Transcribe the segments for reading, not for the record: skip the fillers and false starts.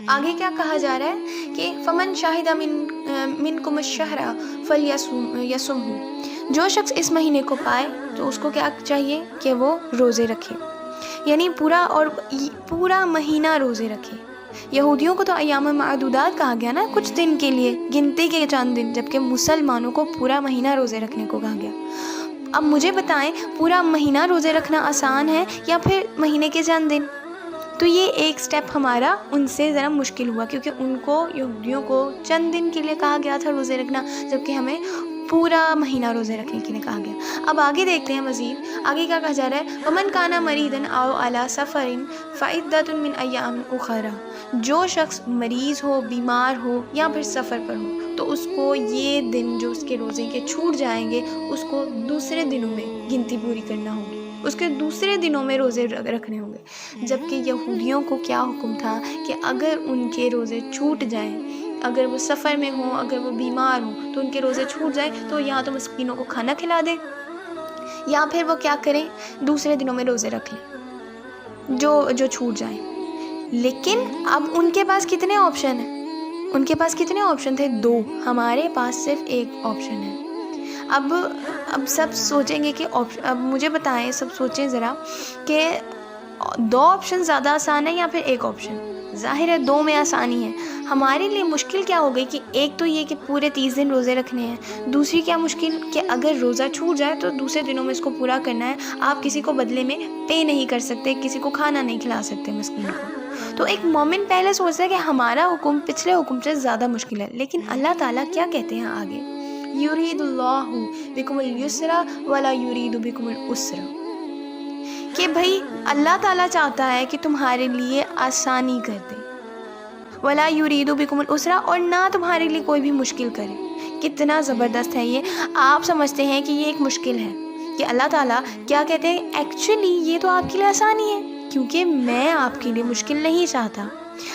آگے کیا کہا جا رہا ہے کہ فمن شاہد منکم الشہر فلیصمہ، جو شخص اس مہینے کو پائے تو اس کو کیا چاہیے کہ وہ روزے رکھے، یعنی پورا مہینہ روزے رکھے۔ یہودیوں کو تو ایام معدودات کہا گیا نا، کچھ دن کے لیے، گنتی کے چند دن، جبکہ مسلمانوں کو پورا مہینہ روزے رکھنے کو کہا گیا۔ اب مجھے بتائیں، پورا مہینہ روزے رکھنا آسان ہے یا پھر مہینے کے چند دن؟ تو یہ ایک سٹیپ ہمارا ان سے ذرا مشکل ہوا، کیونکہ ان کو، یہودیوں کو چند دن کے لیے کہا گیا تھا روزے رکھنا، جبکہ ہمیں پورا مہینہ روزے رکھنے کے لیے کہا گیا۔ اب آگے دیکھتے ہیں مزید، آگے کیا کہا جا رہا ہے، وَمَنْ كَانَ مَرِيضًا أَوْ عَلَى سَفَرٍ فَعِدَّةٌ مِّنْ أَيَّامٍ أُخَرَ، جو شخص مریض ہو، بیمار ہو یا پھر سفر پر ہو تو اس کو یہ دن جو اس کے روزے کے چھوٹ جائیں گے، اس کو دوسرے دنوں میں گنتی پوری کرنا ہوگی، اس کے دوسرے دنوں میں روزے رکھنے ہوں گے۔ جبکہ یہودیوں کو کیا حکم تھا کہ اگر ان کے روزے چھوٹ جائیں، اگر وہ سفر میں ہوں، اگر وہ بیمار ہوں، تو ان کے روزے چھوٹ جائیں تو یا تو مسکینوں کو کھانا کھلا دیں یا پھر وہ کیا کریں، دوسرے دنوں میں روزے رکھ لیں جو چھوٹ جائیں۔ لیکن اب ان کے پاس کتنے آپشن ہیں؟ ان کے پاس کتنے آپشن تھے؟ 2۔ ہمارے پاس صرف ایک آپشن ہے۔ اب سب سوچیں گے کہ اب مجھے بتائیں، سب سوچیں ذرا کہ 2 آپشن زیادہ آسان ہے یا پھر ایک آپشن؟ ظاہر ہے 2 میں آسانی ہے۔ ہمارے لیے مشکل کیا ہو گئی کہ ایک تو یہ کہ پورے 30 دن روزے رکھنے ہیں، دوسری کیا مشکل کہ اگر روزہ چھوٹ جائے تو دوسرے دنوں میں اس کو پورا کرنا ہے۔ آپ کسی کو بدلے میں پے نہیں کر سکتے، کسی کو کھانا نہیں کھلا سکتے مسکین کو۔ تو ایک مومن پہلے سوچتا ہے کہ ہمارا حکم پچھلے حکم سے زیادہ مشکل ہے، لیکن اللہ تعالیٰ کیا کہتے ہیں آگے، یرید اللہ بکم الیسر ولا یرید بکم العسر، کہ بھائی اللہ تعالیٰ چاہتا ہے کہ تمہارے لیے آسانی کر دے، ولا یرید بکم العسر، اور نہ تمہارے لیے کوئی بھی مشکل کرے۔ کتنا زبردست ہے یہ! آپ سمجھتے ہیں کہ یہ ایک مشکل ہے کہ اللہ تعالیٰ کیا کہتے ہیں، ایکچولی یہ تو آپ کے لیے آسانی ہے، کیونکہ میں آپ کے لیے مشکل نہیں چاہتا۔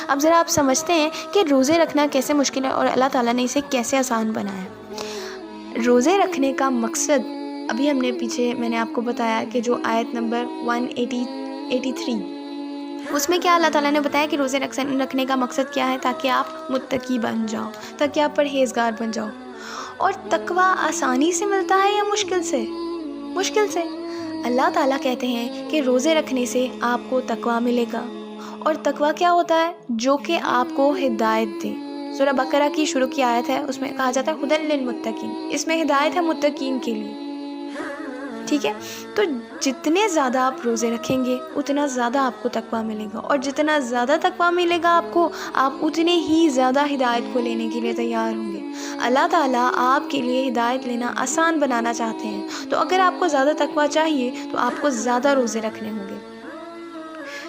اب ذرا آپ سمجھتے ہیں کہ روزے رکھنا کیسے مشکل ہے اور اللہ تعالیٰ نے اسے کیسے آسان بنایا۔ روزے رکھنے کا مقصد، ابھی ہم نے پیچھے میں نے آپ کو بتایا کہ جو آیت نمبر 183 اس میں کیا اللہ تعالیٰ نے بتایا کہ روزے رکھنے کا مقصد کیا ہے، تاکہ آپ متقی بن جاؤ، تاکہ آپ پرہیزگار بن جاؤ۔ اور تقویٰ آسانی سے ملتا ہے یا مشکل سے؟ مشکل سے۔ اللہ تعالیٰ کہتے ہیں کہ روزے رکھنے سے آپ کو تقویٰ ملے گا، اور تقویٰ کیا ہوتا ہے؟ جو کہ آپ کو ہدایت دے۔ سورہ بقرہ کی شروع کی آیت ہے، اس میں کہا جاتا ہے ھدی للمتقین، اس میں ہدایت ہے متقین کے لیے، ٹھیک ہے؟ تو جتنے زیادہ آپ روزے رکھیں گے اتنا زیادہ آپ کو تقویٰ ملے گا، اور جتنا زیادہ تقویٰ ملے گا آپ کو، آپ اتنے ہی زیادہ ہدایت کو لینے کے لیے تیار ہوں گے۔ اللہ تعالیٰ آپ کے لیے ہدایت لینا آسان بنانا چاہتے ہیں، تو اگر آپ کو زیادہ تقویٰ چاہیے تو آپ کو زیادہ روزے رکھنے ہوں گے۔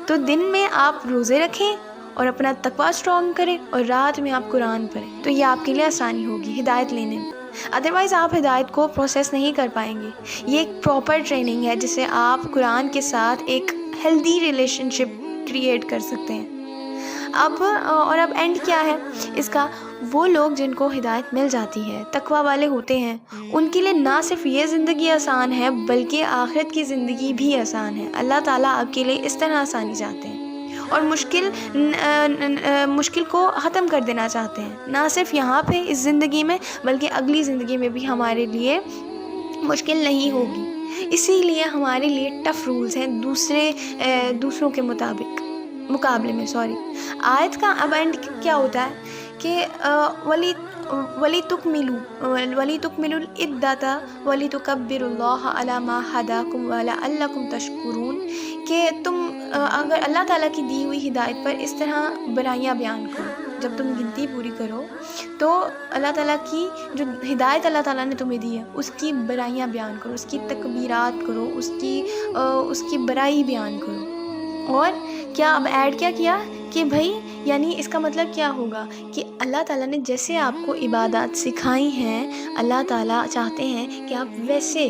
تو دن میں آپ روزے رکھیں اور اپنا تقویٰ اسٹرانگ کریں، اور رات میں آپ قرآن پڑھیں، تو یہ آپ کے لیے آسانی ہوگی ہدایت لینے میں۔ ادروائز آپ ہدایت کو پروسیس نہیں کر پائیں گے۔ یہ ایک پراپر ٹریننگ ہے جسے آپ قرآن کے ساتھ ایک ہیلدی ریلیشن شپ کریٹ کر سکتے ہیں۔ اب اینڈ کیا ہے اس کا؟ وہ لوگ جن کو ہدایت مل جاتی ہے، تقویٰ والے ہوتے ہیں، ان کے لیے نہ صرف یہ زندگی آسان ہے بلکہ آخرت کی زندگی بھی آسان ہے۔ اللہ تعالیٰ آپ کے لیے اس طرح آسانی چاہتے ہیں، اور مشکل کو ختم کر دینا چاہتے ہیں، نہ صرف یہاں پہ اس زندگی میں بلکہ اگلی زندگی میں بھی ہمارے لیے مشکل نہیں ہوگی۔ اسی لیے ہمارے لیے ٹف رولز ہیں دوسروں کے مقابلے میں۔ آیت کا اب اینڈ کیا ہوتا ہے کہ وَلِتُكْمِلُوا الْعِدَّةَ وَلِتُكَبِّرُوا اللَّهَ عَلَى مَا هَدَاكُمْ وَلَعَلَّكُمْ تَشْكُرُونَ، کہ تم اگر اللہ تعالیٰ کی دی ہوئی ہدایت پر اس طرح برائیاں بیان کرو، جب تم گنتی پوری کرو تو اللہ تعالیٰ کی جو ہدایت اللہ تعالیٰ نے تمہیں دی ہے اس کی برائیاں بیان کرو، اس کی تکبیرات کرو، اس کی برائی بیان کرو۔ اور کیا اب ایڈ کیا کہ بھائی یعنی اس کا مطلب کیا ہوگا کہ اللہ تعالیٰ نے جیسے آپ کو عبادات سکھائی ہیں، اللہ تعالیٰ چاہتے ہیں کہ آپ ویسے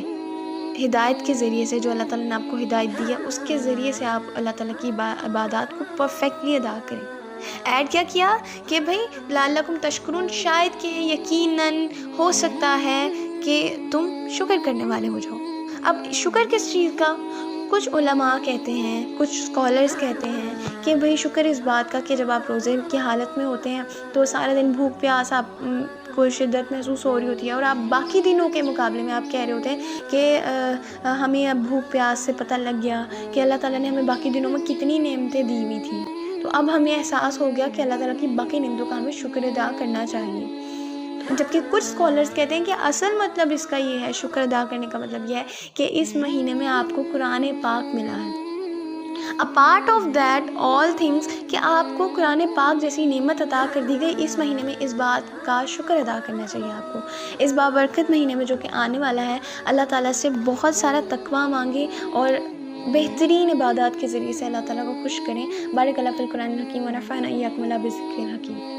ہدایت کے ذریعے سے، جو اللہ تعالیٰ نے آپ کو ہدایت دی ہے اس کے ذریعے سے آپ اللہ تعالیٰ کی عبادات کو پرفیکٹلی ادا کریں۔ ایڈ کیا کہ بھائی لعلکم تشکرون، شاید کہ یقیناً ہو سکتا ہے کہ تم شکر کرنے والے ہو جاؤ۔ اب شکر کس چیز کا؟ کچھ علماء کہتے ہیں، کچھ اسکالرس کہتے ہیں کہ بھئی شکر اس بات کا کہ جب آپ روزے کی حالت میں ہوتے ہیں تو سارا دن بھوک پیاس آپ کو شدت محسوس ہو رہی ہوتی ہے، اور آپ باقی دنوں کے مقابلے میں آپ کہہ رہے ہوتے ہیں کہ ہمیں اب بھوک پیاس سے پتہ لگ گیا کہ اللہ تعالیٰ نے ہمیں باقی دنوں میں کتنی نعمتیں دی ہوئی تھیں، تو اب ہمیں احساس ہو گیا کہ اللہ تعالیٰ کی باقی نعمتوں کا ہمیں شکر ادا کرنا چاہیے۔ جبکہ کچھ اسکالرس کہتے ہیں کہ اصل مطلب اس کا یہ ہے، شکر ادا کرنے کا مطلب یہ ہے کہ اس مہینے میں آپ کو قرآن پاک ملا ہے۔ Apart of that all things کہ آپ کو قرآن پاک جیسی نعمت عطا کر دی گئی، اس مہینے میں اس بات کا شکر ادا کرنا چاہیے آپ کو۔ اس بابرکت مہینے میں جو کہ آنے والا ہے، اللہ تعالیٰ سے بہت سارا تقویٰ مانگیں اور بہترین عبادات کے ذریعے سے اللہ تعالیٰ کو خوش کریں۔ بارک اللہ فی القرآن الحکیم ونفعنا ایاکم اللہ بذکر الحکیم۔